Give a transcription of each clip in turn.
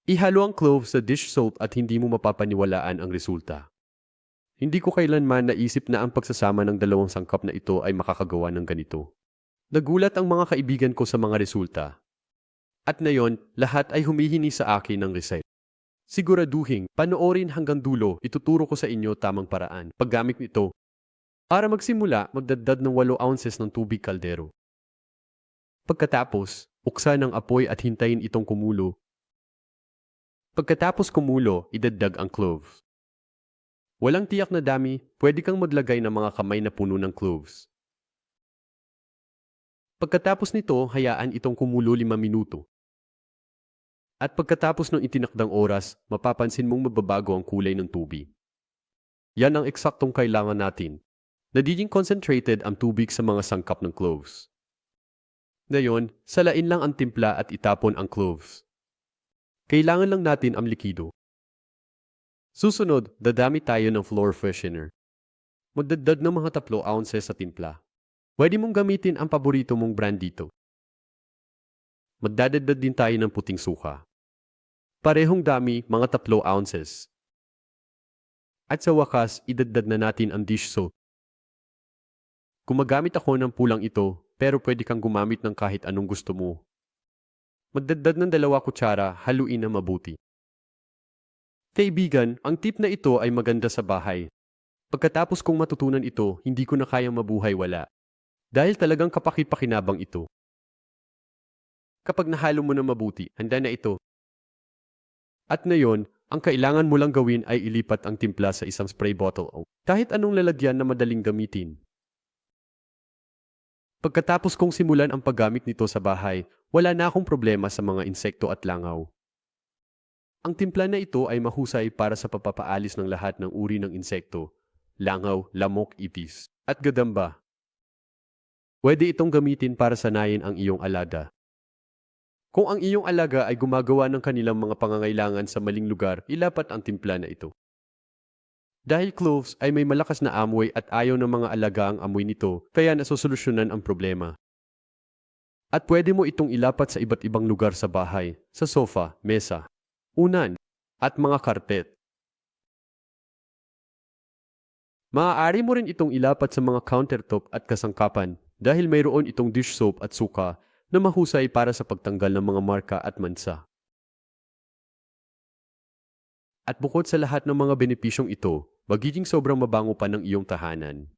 Ihalo ang cloves sa dish soap at hindi mo mapapaniwalaan ang resulta. Hindi ko kailanman naisip na ang pagsasama ng dalawang sangkap na ito ay makakagawa ng ganito. Nagulat ang mga kaibigan ko sa mga resulta. At ngayon, lahat ay humihingi sa akin ng resep. Siguraduhin, panoorin hanggang dulo, ituturo ko sa inyo tamang paraan. Paggamit nito, para magsimula, magdagdag ng 8 ounces ng tubig kaldero. Pagkatapos, buksan ang apoy at hintayin itong kumulo. Pagkatapos kumulo, idagdag ang cloves. Walang tiyak na dami, pwede kang maglagay ng mga kamay na puno ng cloves. Pagkatapos nito, hayaan itong kumulo 5 minuto. At pagkatapos ng itinakdang oras, mapapansin mong mababago ang kulay ng tubig. Yan ang eksaktong kailangan natin. Nagiging concentrated ang tubig sa mga sangkap ng cloves. Ngayon, salain lang ang timpla at itapon ang cloves. Kailangan lang natin ang likido. Susunod, dadami tayo ng floor freshener. Magdagdag ng mga 3 ounces sa timpla. Pwede mong gamitin ang paborito mong brand dito. Magdadagdag din tayo ng puting suka. Parehong dami, mga 3 ounces. At sa wakas, idagdag na natin ang dish soap. Gumagamit ako ng pulang ito, pero pwede kang gumamit ng kahit anong gusto mo. Magdagdag ng 2 kutsara, haluin na mabuti. Kaibigan, ang tip na ito ay maganda sa bahay. Pagkatapos kong matutunan ito, hindi ko na kayang mabuhay wala. Dahil talagang kapaki-pakinabang ito. Kapag nahalo mo na mabuti, handa na ito. At ngayon, ang kailangan mo lang gawin ay ilipat ang timpla sa isang spray bottle o kahit anong lalagyan na madaling gamitin. Pagkatapos kong simulan ang paggamit nito sa bahay, wala na akong problema sa mga insekto at langaw. Ang timpla na ito ay mahusay para sa papapaalis ng lahat ng uri ng insekto, langaw, lamok, ipis, at gadamba. Pwede itong gamitin para sanayin ang iyong alaga. Kung ang iyong alaga ay gumagawa ng kanilang mga pangangailangan sa maling lugar, ilapat ang timpla na ito. Dahil cloves ay may malakas na amoy at ayaw ng mga alaga ang amoy nito, kaya nasosolusyonan ang problema. At pwede mo itong ilapat sa iba't ibang lugar sa bahay, sa sofa, mesa, unan, at mga karpet. Maaari mo rin itong ilapat sa mga countertop at kasangkapan dahil mayroon itong dish soap at suka na mahusay para sa pagtanggal ng mga marka at mansa. At bukod sa lahat ng mga benepisyong ito, magiging sobrang mabango pa ng iyong tahanan.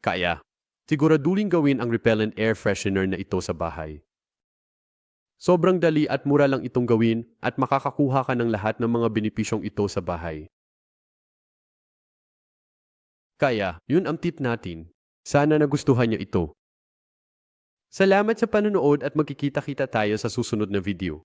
Kaya, siguraduhin gawin ang repellent air freshener na ito sa bahay. Sobrang dali at mura lang itong gawin at makakakuha ka ng lahat ng mga benepisyong ito sa bahay. Kaya, yun ang tip natin. Sana nagustuhan niyo ito. Salamat sa panonood at magkikita-kita tayo sa susunod na video.